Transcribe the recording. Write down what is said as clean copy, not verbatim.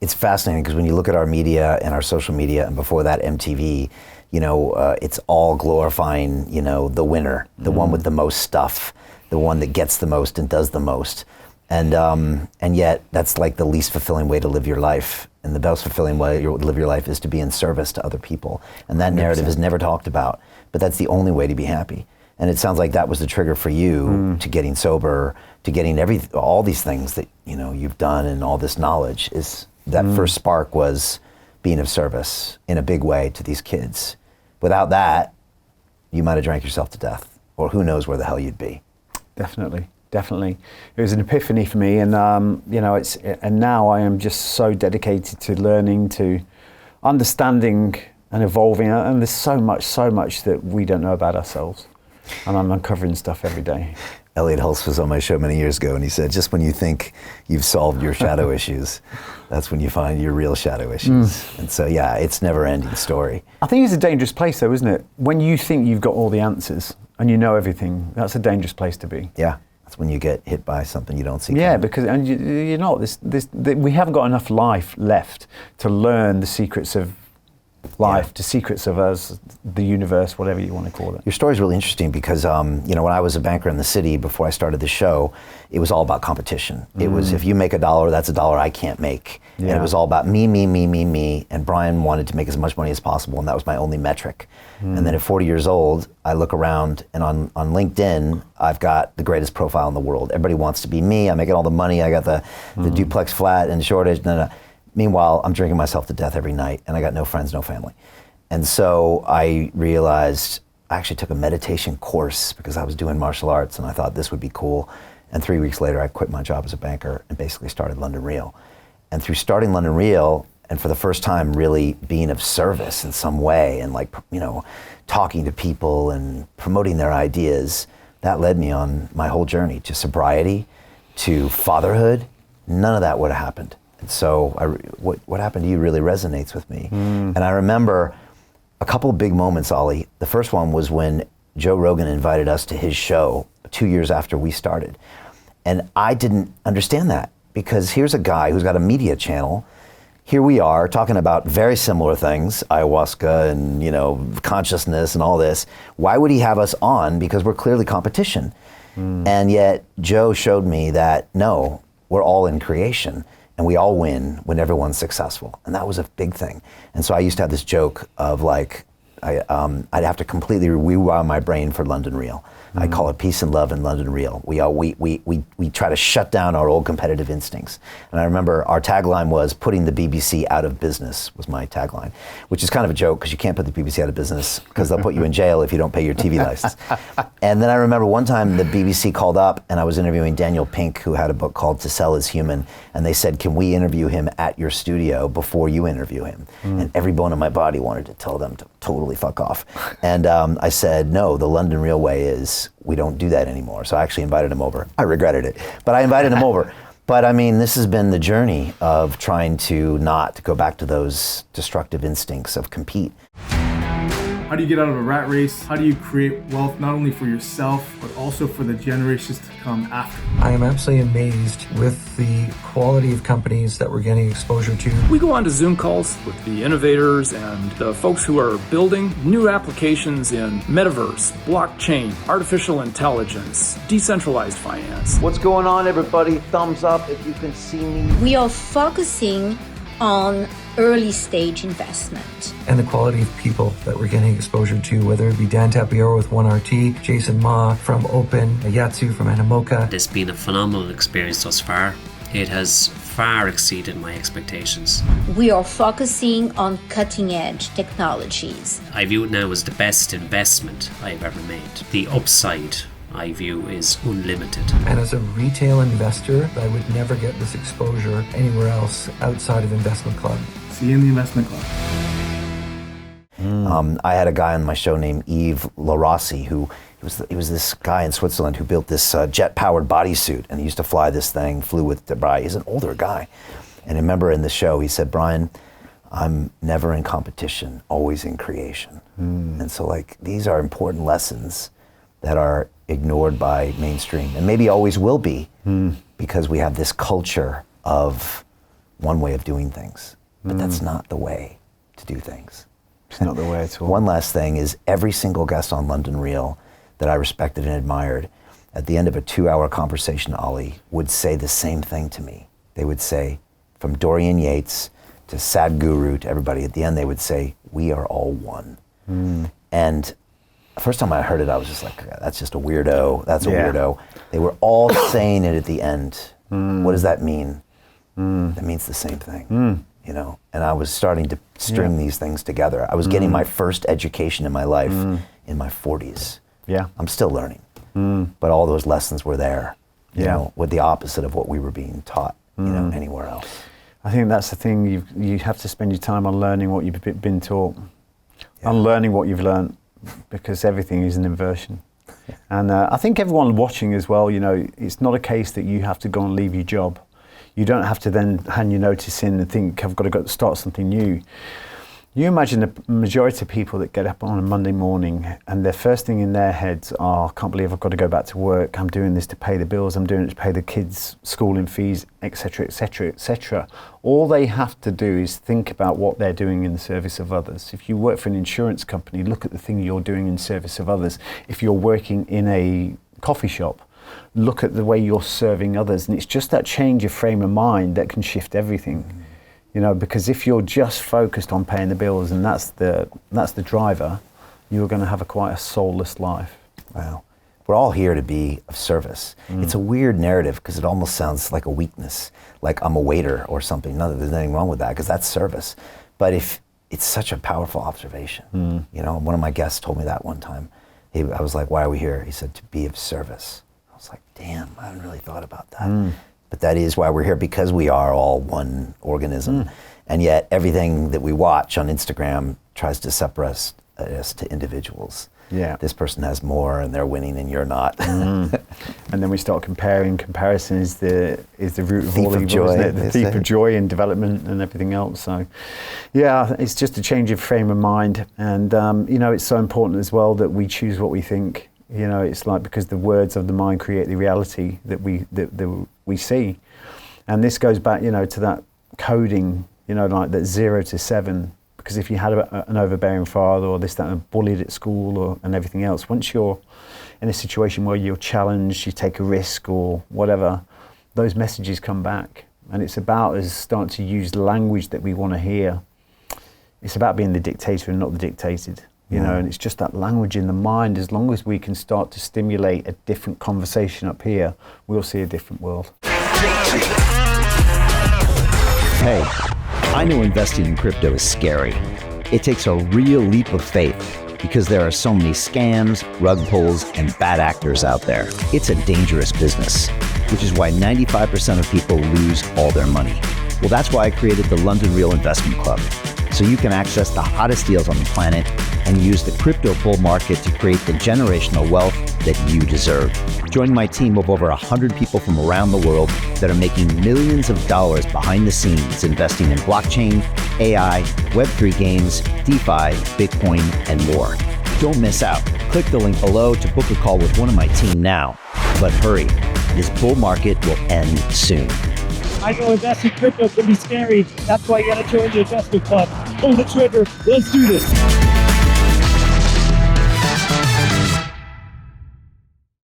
it's fascinating because when you look at our media and our social media, and before that MTV, it's all glorifying, the winner, the one with the most stuff, the one that gets the most and does the most. And yet that's like the least fulfilling way to live your life. And the best fulfilling way to live your life is to be in service to other people. And that narrative is never talked about, but that's the only way to be happy. And it sounds like that was the trigger for you to getting sober, to getting all these things that, you've done, and all this knowledge is that first spark was being of service in a big way to these kids. Without that, you might have drank yourself to death, or who knows where the hell you'd be. Definitely. It was an epiphany for me, and and now I am just so dedicated to learning, to understanding and evolving, and there's so much that we don't know about ourselves, and I'm uncovering stuff every day. Elliot Hulse was on my show many years ago, and he said, just when you think you've solved your shadow issues, that's when you find your real shadow issues. And so, yeah, it's never-ending story. I think it's a dangerous place, though, isn't it? When you think you've got all the answers and you know everything, that's a dangerous place to be. Yeah, that's when you get hit by something you don't see Yeah, coming. because you're not. We haven't got enough life left to learn the secrets of life, the secrets of us, the universe, whatever you want to call it. Your story is really interesting because, when I was a banker in the city before I started the show, it was all about competition. It was, if you make $1, that's $1 I can't make. Yeah. And it was all about me. And Brian wanted to make as much money as possible, and that was my only metric. And then at 40 years old, I look around, and on LinkedIn, I've got the greatest profile in the world. Everybody wants to be me. I'm making all the money. I got the duplex flat and shortage. Meanwhile, I'm drinking myself to death every night, and I got no friends, no family. And so I realized, I actually took a meditation course because I was doing martial arts, and I thought this would be cool. And 3 weeks later, I quit my job as a banker and basically started London Real. And through starting London Real, and for the first time really being of service in some way, and talking to people and promoting their ideas, that led me on my whole journey to sobriety, to fatherhood. None of that would have happened. And so what happened to you really resonates with me. And I remember a couple of big moments, Ollie. The first one was when Joe Rogan invited us to his show 2 years after we started. And I didn't understand that, because here's a guy who's got a media channel. Here we are talking about very similar things, ayahuasca and consciousness and all this. Why would he have us on? Because we're clearly competition. And yet Joe showed me that no, we're all in creation. And we all win when everyone's successful. And that was a big thing. And so I used to have this joke of I'd have to completely rewire my brain for London Real. I call it peace and love in London Real. We try to shut down our old competitive instincts. And I remember our tagline was putting the BBC out of business, was my tagline, which is kind of a joke because you can't put the BBC out of business because they'll put you in jail if you don't pay your TV license. And then I remember one time the BBC called up and I was interviewing Daniel Pink, who had a book called To Sell Is Human. And they said, can we interview him at your studio before you interview him? And every bone in my body wanted to tell them to totally fuck off. And I said, no, the London Real way is we don't do that anymore. So I actually invited him over. I regretted it, but I invited him over. But I mean, this has been the journey of trying to not go back to those destructive instincts of compete. How do you get out of a rat race? How do you create wealth not only for yourself, but also for the generations to come after? I am absolutely amazed with the quality of companies that we're getting exposure to. We go on to Zoom calls with the innovators and the folks who are building new applications in metaverse, blockchain, artificial intelligence, decentralized finance. What's going on, everybody? Thumbs up if you can see me. We are focusing on early stage investment. And the quality of people that we're getting exposure to, whether it be Dan Tapiero with 1RT, Jason Ma from Open, Yatsu from Animoca. It's been a phenomenal experience thus far. It has far exceeded my expectations. We are focusing on cutting edge technologies. I view it now as the best investment I've ever made. The upside I view is unlimited. And as a retail investor, I would never get this exposure anywhere else outside of Investment Club. See you in the Investment Club. I had a guy on my show named Yves Larossi, who he was this guy in Switzerland who built this jet-powered bodysuit, and he used to fly this thing, flew with Brian. He's an older guy. And I remember in the show, he said, Brian, I'm never in competition, always in creation. And so these are important lessons that are ignored by mainstream, and maybe always will be, because we have this culture of one way of doing things. But that's not the way to do things. It's not the way at all. One last thing is every single guest on London Real that I respected and admired, at the end of a 2-hour conversation, Ollie, would say the same thing to me. They would say, from Dorian Yates to Sadhguru to everybody, at the end they would say, we are all one. And the first time I heard it, I was just like, that's just a weirdo. That's a weirdo. They were all saying it at the end. What does that mean? That means the same thing, you know? And I was starting to string these things together. I was getting my first education in my life in my 40s. Yeah. I'm still learning. But all those lessons were there, you know, with the opposite of what we were being taught, you know, anywhere else. I think that's the thing. You have to spend your time on learning what you've been taught, unlearning what you've learned, because everything is an inversion. And I think everyone watching as well, you know, it's not a case that you have to go and leave your job. You don't have to then hand your notice in and think, I've got to go start something new. You imagine the majority of people that get up on a Monday morning and their first thing in their heads are, I can't believe I've got to go back to work, I'm doing this to pay the bills, I'm doing it to pay the kids' schooling fees, etc., etc., etc. All they have to do is think about what they're doing in the service of others. If you work for an insurance company, look at the thing you're doing in service of others. If you're working in a coffee shop, look at the way you're serving others. And it's just that change of frame of mind that can shift everything. You know, because if you're just focused on paying the bills and that's the driver, you're going to have quite a soulless life. Wow. We're all here to be of service. It's a weird narrative because it almost sounds like a weakness, like I'm a waiter or something. No, there's nothing wrong with that because that's service. But if it's such a powerful observation, you know, one of my guests told me that one time. I was like, why are we here? He said, to be of service. I was like, damn, I haven't really thought about that. But that is why we're here, because we are all one organism. And yet everything that we watch on Instagram tries to separate us to individuals. Yeah. This person has more and they're winning and you're not. And then we start comparing. Comparison is the root of all evil, isn't it? The thief of joy and development and everything else. So yeah, it's just a change of frame of mind. And you know, it's so important as well that we choose what we think. You know, it's like, because the words of the mind create the reality that we see. And this goes back, you know, to that coding, you know, like that 0 to 7. Because if you had an overbearing father or this, that, and bullied at school and everything else, once you're in a situation where you're challenged, you take a risk or whatever, those messages come back. And it's about us starting to use language that we want to hear. It's about being the dictator and not the dictated. You know, and it's just that language in the mind. As long as we can start to stimulate a different conversation up here, we'll see a different world. Hey, I know investing in crypto is scary. It takes a real leap of faith because there are so many scams, rug pulls, and bad actors out there. It's a dangerous business, which is why 95% of people lose all their money. Well, that's why I created the London Real Investment Club, so you can access the hottest deals on the planet and use the crypto bull market to create the generational wealth that you deserve. Join my team of over 100 people from around the world that are making millions of dollars behind the scenes investing in blockchain, AI, Web3 games, DeFi, Bitcoin, and more. Don't miss out. Click the link below to book a call with one of my team now. But hurry, this bull market will end soon. I know investing in crypto can be scary. That's why you gotta join the investment club. Pull the trigger. Let's do this.